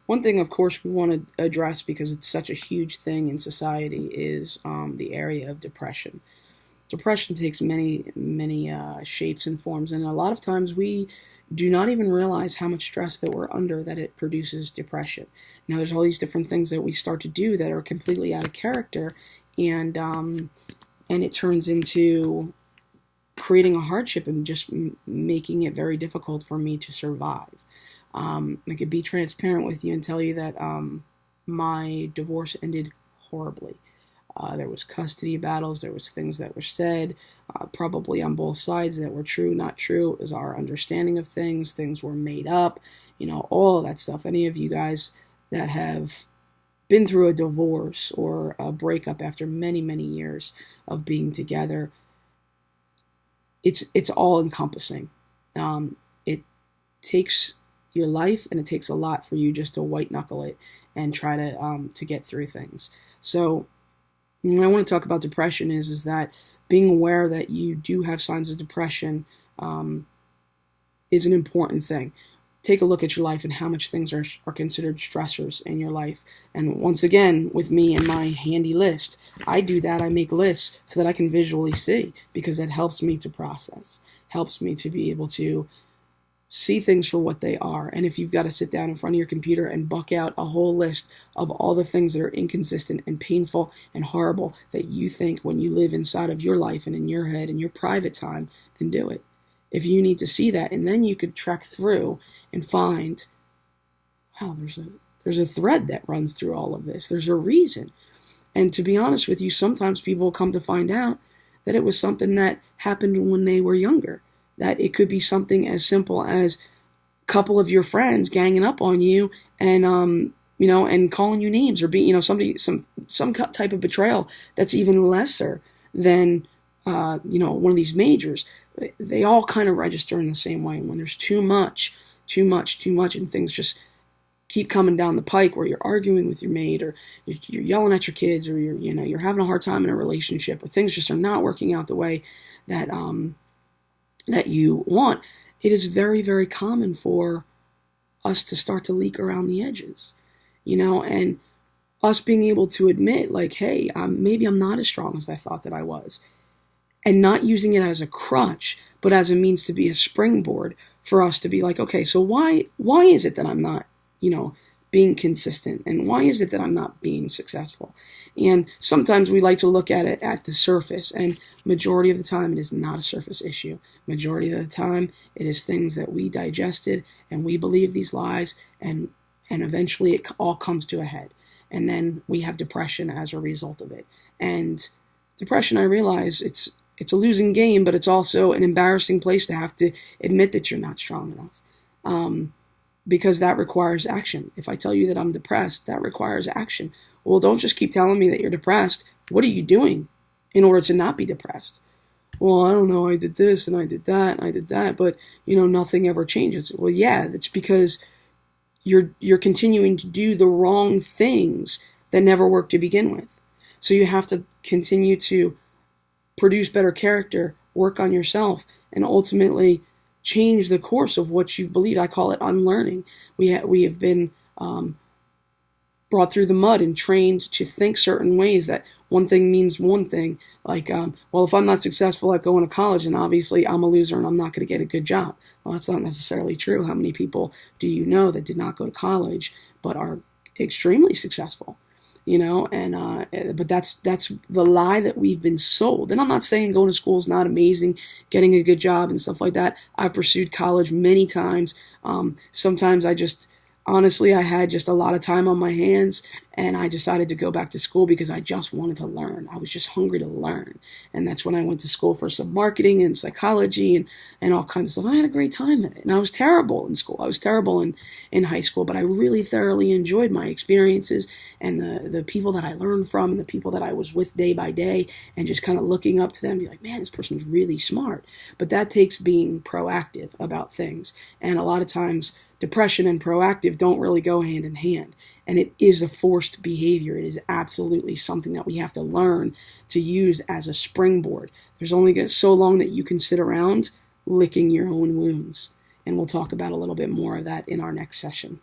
one thing, of course, we want to address because it's such a huge thing in society is the area of depression. Depression takes many shapes and forms, and a lot of times we do not even realize how much stress that we're under that it produces depression. Now, there's all these different things that we start to do that are completely out of character, and it turns into creating a hardship and just making it very difficult for me to survive. I could be transparent with you and tell you that my divorce ended horribly. There was custody battles. There was things that were said, probably on both sides, that were true, not true. It was our understanding of things. Things were made up. All of that stuff. Any of you guys that have been through a divorce or a breakup after many years of being together, it's all encompassing. It takes your life, and it takes a lot for you just to white knuckle it and try to get through things. So what I want to talk about depression is that being aware that you do have signs of depression is an important thing. Take a look at your life and how much things are considered stressors in your life. And once again, with me and my handy list, I do that. I make lists so that I can visually see, because that helps me to process, helps me to be able to see things for what they are. And if you've got to sit down in front of your computer and buck out a whole list of all the things that are inconsistent and painful and horrible that you think when you live inside of your life and in your head and your private time, then do it. If you need to see that, and then you could trek through and find, wow, there's a thread that runs through all of this. There's a reason. And to be honest with you, sometimes people come to find out that it was something that happened when they were younger. That it could be something as simple as a couple of your friends ganging up on you and and calling you names, or being some type of betrayal that's even lesser than one of these majors. They all kind of register in the same way. And when there's too much, and things just keep coming down the pike, where you're arguing with your mate, or you're yelling at your kids, or you're having a hard time in a relationship, or things just are not working out the way that that you want, it is very, very common for us to start to leak around the edges, and us being able to admit, like, hey, maybe I'm not as strong as I thought that I was, and not using it as a crutch, but as a means to be a springboard for us to be like, okay, so why is it that I'm not, being consistent, and why is it that I'm not being successful? And sometimes we like to look at it at the surface, and majority of the time it is not a surface issue. Majority of the time it is things that we digested, and we believe these lies, and eventually it all comes to a head, and then we have depression as a result of it. And depression, I realize it's a losing game, but it's also an embarrassing place to have to admit that you're not strong enough. Because that requires action. If I tell you that I'm depressed, that requires action. Well, don't just keep telling me that you're depressed. What are you doing in order to not be depressed? Well, I don't know, I did this and I did that and I did that, but nothing ever changes. Well, yeah, that's because you're continuing to do the wrong things that never worked to begin with. So you have to continue to produce better character, work on yourself, and ultimately change the course of what you've believed. I call it unlearning. We have been brought through the mud and trained to think certain ways, that one thing means one thing. Like, well, if I'm not successful at going to college, then obviously I'm a loser and I'm not going to get a good job. Well, that's not necessarily true. How many people do you know that did not go to college but are extremely successful? But that's the lie that we've been sold. And I'm not saying going to school is not amazing, getting a good job and stuff like that. I've pursued college many times. Sometimes honestly, I had just a lot of time on my hands, and I decided to go back to school because I just wanted to learn. I was just hungry to learn. And that's when I went to school for some marketing and psychology and all kinds of stuff. I had a great time at it. And I was terrible in school. I was terrible in high school, but I really thoroughly enjoyed my experiences and the people that I learned from and the people that I was with day by day, and just kind of looking up to them, be like, man, this person's really smart. But that takes being proactive about things. And a lot of times, depression and proactive don't really go hand in hand. And it is a forced behavior. It is absolutely something that we have to learn to use as a springboard. There's only so long that you can sit around licking your own wounds. And we'll talk about a little bit more of that in our next session.